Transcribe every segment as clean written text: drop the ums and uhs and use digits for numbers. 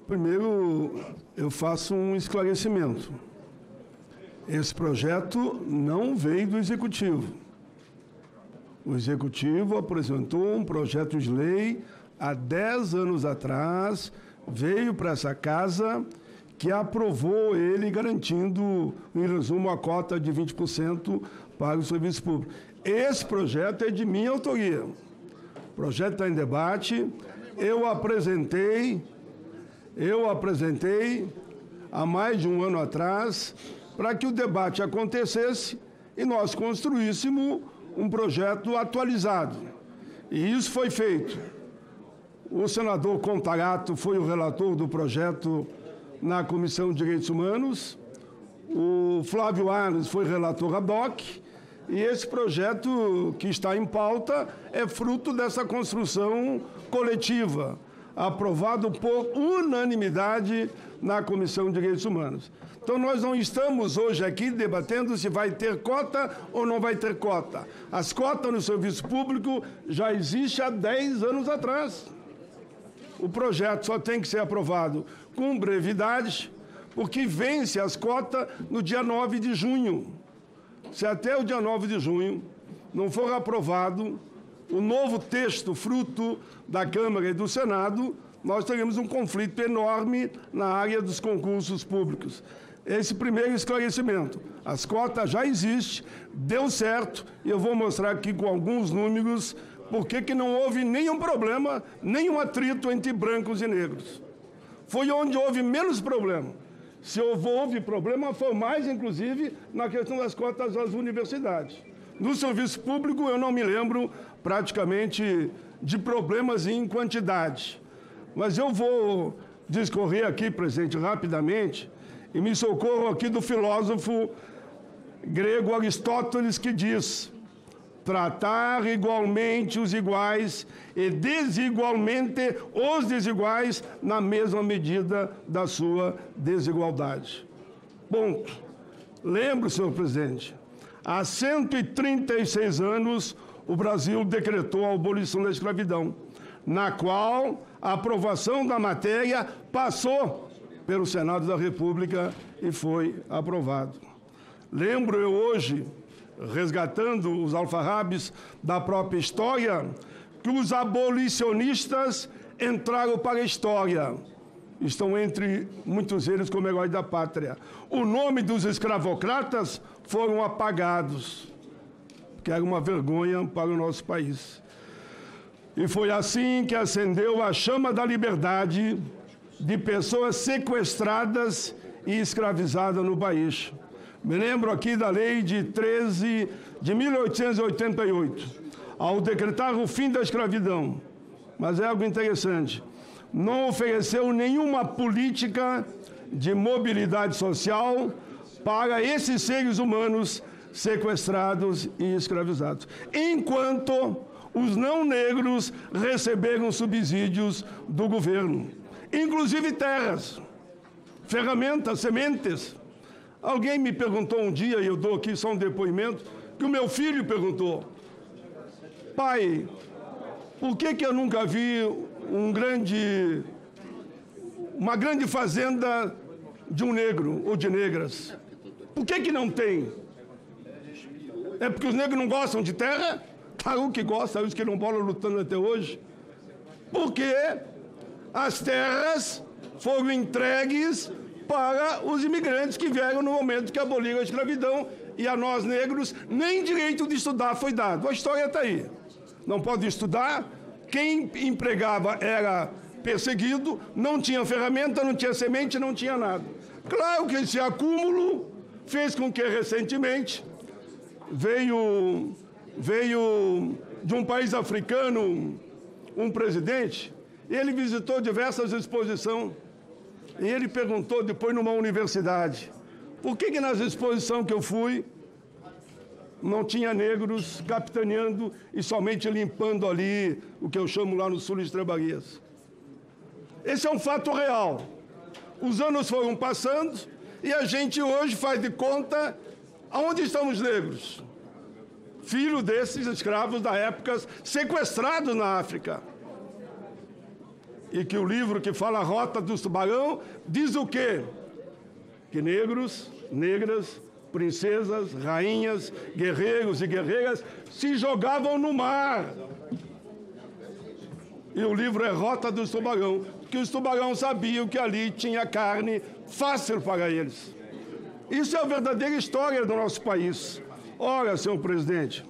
Primeiro, eu faço um esclarecimento. Esse projeto não veio do Executivo. O Executivo apresentou um projeto de lei há 10 anos atrás, veio para essa casa, que aprovou ele garantindo, em resumo, a cota de 20% para o serviço público. Esse projeto é de minha autoria. O projeto está em debate. Eu apresentei há mais de um ano atrás para que o debate acontecesse e nós construíssemos um projeto atualizado. E isso foi feito. O senador Contarato foi o relator do projeto na Comissão de Direitos Humanos, o Flávio Arnes foi relator ad hoc, e esse projeto que está em pauta é fruto dessa construção coletiva, aprovado por unanimidade na Comissão de Direitos Humanos. Então, nós não estamos hoje aqui debatendo se vai ter cota ou não vai ter cota. As cotas no serviço público já existem há 10 anos atrás. O projeto só tem que ser aprovado com brevidade, porque vence as cotas no dia 9 de junho. Se até o dia 9 de junho não for aprovado o novo texto fruto da Câmara e do Senado, nós teremos um conflito enorme na área dos concursos públicos. Esse primeiro esclarecimento. As cotas já existem, deu certo, e eu vou mostrar aqui com alguns números por que não houve nenhum problema, nenhum atrito entre brancos e negros. Foi onde houve menos problema. Se houve problema, foi mais, inclusive, na questão das cotas das universidades. No serviço público, eu não me lembro praticamente de problemas em quantidade. Mas eu vou discorrer aqui, presidente, rapidamente, e me socorro aqui do filósofo grego Aristóteles, que diz: tratar igualmente os iguais e desigualmente os desiguais na mesma medida da sua desigualdade. Ponto. Lembro, senhor presidente, há 136 anos o Brasil decretou a abolição da escravidão, na qual a aprovação da matéria passou pelo Senado da República e foi aprovado. Lembro eu hoje, resgatando os alfarrabes da própria história, que os abolicionistas entraram para a história. Estão entre muitos deles como heróis da pátria. O nome dos escravocratas foram apagados, que era uma vergonha para o nosso país. E foi assim que acendeu a chama da liberdade de pessoas sequestradas e escravizadas no país. Me lembro aqui da lei de 13 de 1888, ao decretar o fim da escravidão. Mas é algo interessante. Não ofereceu nenhuma política de mobilidade social para esses seres humanos sequestrados e escravizados. Enquanto os não negros receberam subsídios do governo, inclusive terras, ferramentas, sementes. Alguém me perguntou um dia, e eu dou aqui só um depoimento, que o meu filho perguntou: pai, por que eu nunca vi uma grande fazenda de um negro ou de negras? Por que não tem? É porque os negros não gostam de terra? Claro que gostam, os quilombolas lutando até hoje. Porque as terras foram entregues para os imigrantes que vieram no momento que aboliram a escravidão, e a nós negros nem direito de estudar foi dado. A história está aí. Não pode estudar, quem empregava era perseguido, não tinha ferramenta, não tinha semente, não tinha nada. Claro que esse acúmulo fez com que recentemente veio de um país africano um presidente, e ele visitou diversas exposições. E ele perguntou depois numa universidade: por que nas exposições que eu fui não tinha negros capitaneando e somente limpando ali o que eu chamo lá no sul de Estrebarias? Esse é um fato real. Os anos foram passando e a gente hoje faz de conta aonde estão os negros. Filho desses escravos da época sequestrados na África. e que o livro que fala a Rota do Tubarão diz o quê? Que negros, negras, princesas, rainhas, guerreiros e guerreiras se jogavam no mar. E o livro é Rota do Tubarão, que os tubarões sabiam que ali tinha carne fácil para eles. Isso é a verdadeira história do nosso país. Ora, senhor presidente,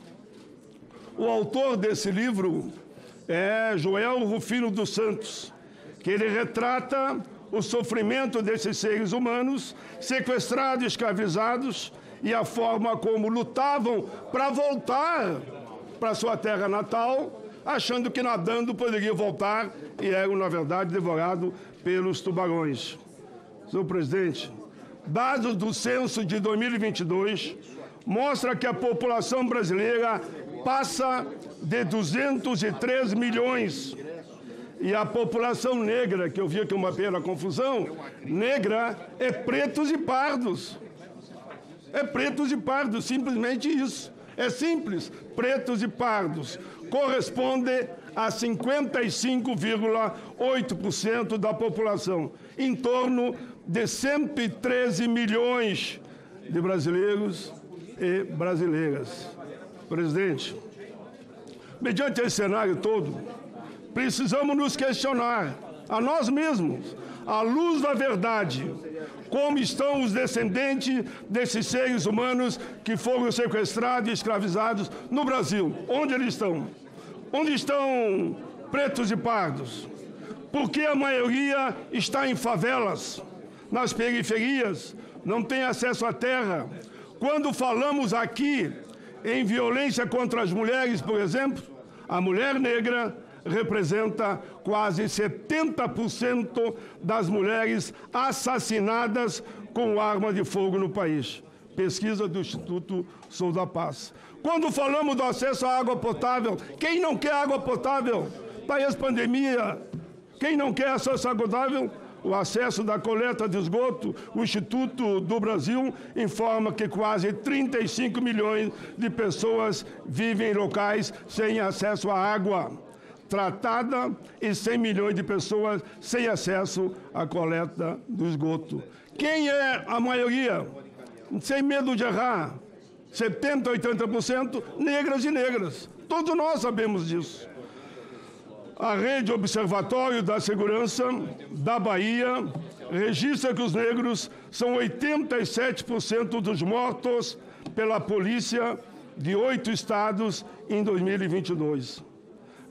o autor desse livro é Joel Rufino dos Santos, que ele retrata o sofrimento desses seres humanos, sequestrados, escravizados, e a forma como lutavam para voltar para sua terra natal, achando que nadando poderiam voltar, e eram, na verdade, devorados pelos tubarões. Senhor presidente, dados do censo de 2022 mostram que a população brasileira passa de 203 milhões. E a população negra, que eu vi aqui uma pequena confusão, negra é pretos e pardos. É pretos e pardos, simplesmente isso. É simples, pretos e pardos. Corresponde a 55,8% da população. Em torno de 113 milhões de brasileiros e brasileiras. Presidente, mediante esse cenário todo, precisamos nos questionar, a nós mesmos, à luz da verdade, como estão os descendentes desses seres humanos que foram sequestrados e escravizados no Brasil. Onde eles estão? Onde estão pretos e pardos? Porque a maioria está em favelas, nas periferias, não tem acesso à terra. Quando falamos aqui em violência contra as mulheres, por exemplo, a mulher negra representa quase 70% das mulheres assassinadas com arma de fogo no país. Pesquisa do Instituto Sou da Paz. Quando falamos do acesso à água potável, quem não quer água potável? Para essa pandemia, quem não quer acesso à água potável? O acesso da coleta de esgoto, o Instituto do Brasil informa que quase 35 milhões de pessoas vivem em locais sem acesso à água tratada e 100 milhões de pessoas sem acesso à coleta do esgoto. Quem é a maioria? Sem medo de errar, 70%, 80% negras e negras. Todos nós sabemos disso. A Rede Observatório da Segurança da Bahia registra que os negros são 87% dos mortos pela polícia de 8 estados em 2022.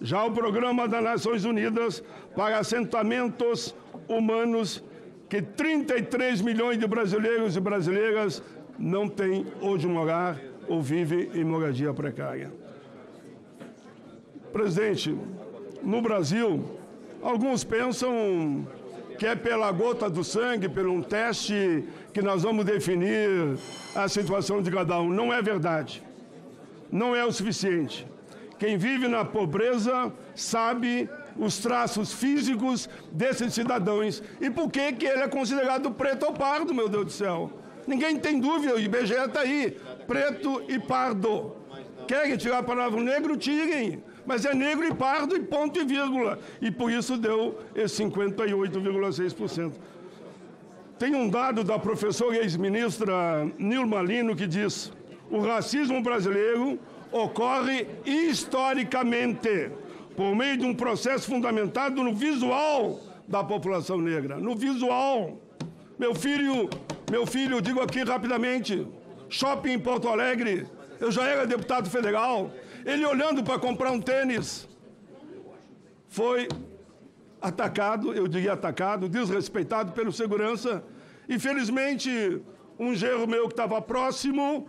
Já o Programa das Nações Unidas para Assentamentos Humanos, que 33 milhões de brasileiros e brasileiras não têm onde morar ou vivem em moradia precária. Presidente, no Brasil, alguns pensam que é pela gota do sangue, por um teste, que nós vamos definir a situação de cada um. Não é verdade. Não é o suficiente. Quem vive na pobreza sabe os traços físicos desses cidadãos. E por que ele é considerado preto ou pardo, meu Deus do céu? Ninguém tem dúvida, o IBGE está aí, preto e pardo. Querem tirar a palavra negro? Tirem. Mas é negro e pardo e ponto e vírgula. E por isso deu esse 58,6%. Tem um dado da professora e ex-ministra Nilma Lino que diz: o racismo brasileiro ocorre historicamente por meio de um processo fundamentado no visual da população negra. No visual. Meu filho, digo aqui rapidamente, shopping em Porto Alegre, eu já era deputado federal, ele olhando para comprar um tênis, foi atacado, eu diria atacado, desrespeitado pelo segurança. Infelizmente, um genro meu que estava próximo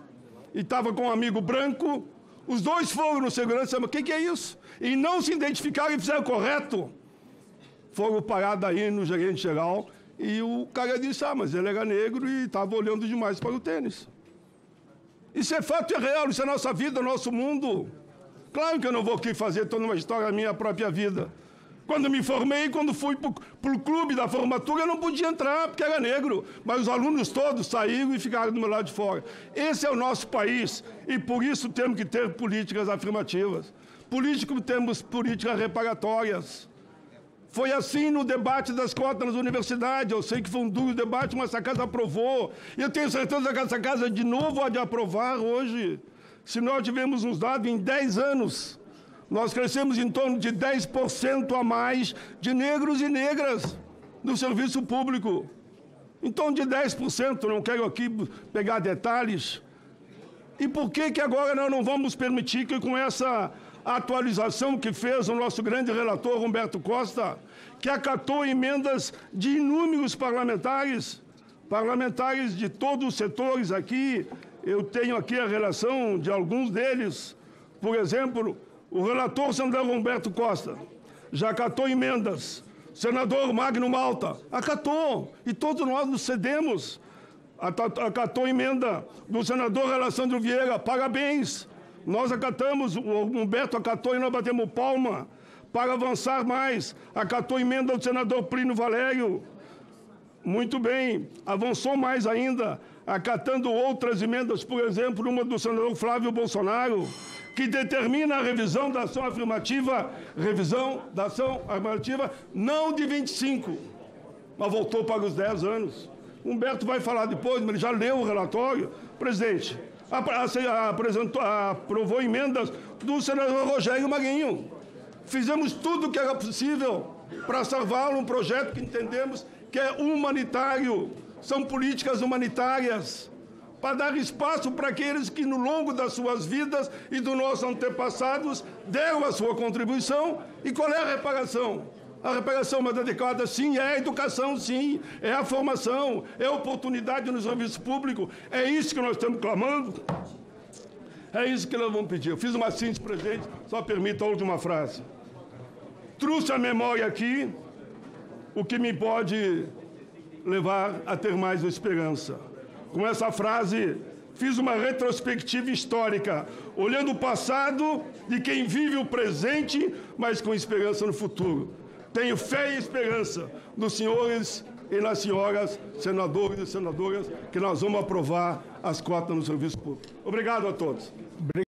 e estava com um amigo branco, os dois foram no segurança, mas o que é isso? E não se identificaram e fizeram correto. Foram parados aí no gerente geral e o cara disse, mas ele era negro e estava olhando demais para o tênis. Isso é fato e é real, isso é nossa vida, nosso mundo. Claro que eu não vou aqui fazer toda uma história da minha própria vida. Quando me formei, quando fui para o clube da formatura, eu não podia entrar, porque era negro. Mas os alunos todos saíram e ficaram do meu lado de fora. Esse é o nosso país, e por isso temos que ter políticas afirmativas. Temos políticas reparatórias. Foi assim no debate das cotas nas universidades. Eu sei que foi um duro debate, mas essa casa aprovou. E eu tenho certeza que essa casa de novo há de aprovar hoje. Se nós tivermos uns dados, em 10 anos, nós crescemos em torno de 10% a mais de negros e negras no serviço público. Em torno de 10%, não quero aqui pegar detalhes. E por que agora nós não vamos permitir que com essa atualização que fez o nosso grande relator, Humberto Costa, que acatou emendas de inúmeros parlamentares de todos os setores aqui, eu tenho aqui a relação de alguns deles. Por exemplo, o relator senador Humberto Costa já acatou emendas. Senador Magno Malta acatou, e todos nós nos cedemos. Acatou emenda do senador Alessandro Vieira, parabéns. Nós acatamos, o Humberto acatou e nós batemos palma para avançar mais. Acatou emenda do senador Plínio Valério. Muito bem, avançou mais ainda, acatando outras emendas, por exemplo, uma do senador Flávio Bolsonaro, que determina a revisão da ação afirmativa, não de 25, mas voltou para os 10 anos. Humberto vai falar depois, mas ele já leu o relatório. Presidente, aprovou emendas do senador Rogério Marinho. Fizemos tudo o que era possível para salvar um projeto que entendemos que é humanitário. São políticas humanitárias, para dar espaço para aqueles que, no longo das suas vidas e dos nossos antepassados, deram a sua contribuição. E qual é a reparação? A reparação mais adequada, sim, é a educação, sim, é a formação, é a oportunidade no serviço público. É isso que nós estamos clamando, é isso que nós vamos pedir. Eu fiz uma síntese, presidente, só permita a última frase. Trouxe à memória aqui o que me pode levar a ter mais esperança. Com essa frase, fiz uma retrospectiva histórica, olhando o passado de quem vive o presente, mas com esperança no futuro. Tenho fé e esperança nos senhores e nas senhoras, senadores e senadoras, que nós vamos aprovar as cotas no serviço público. Obrigado a todos.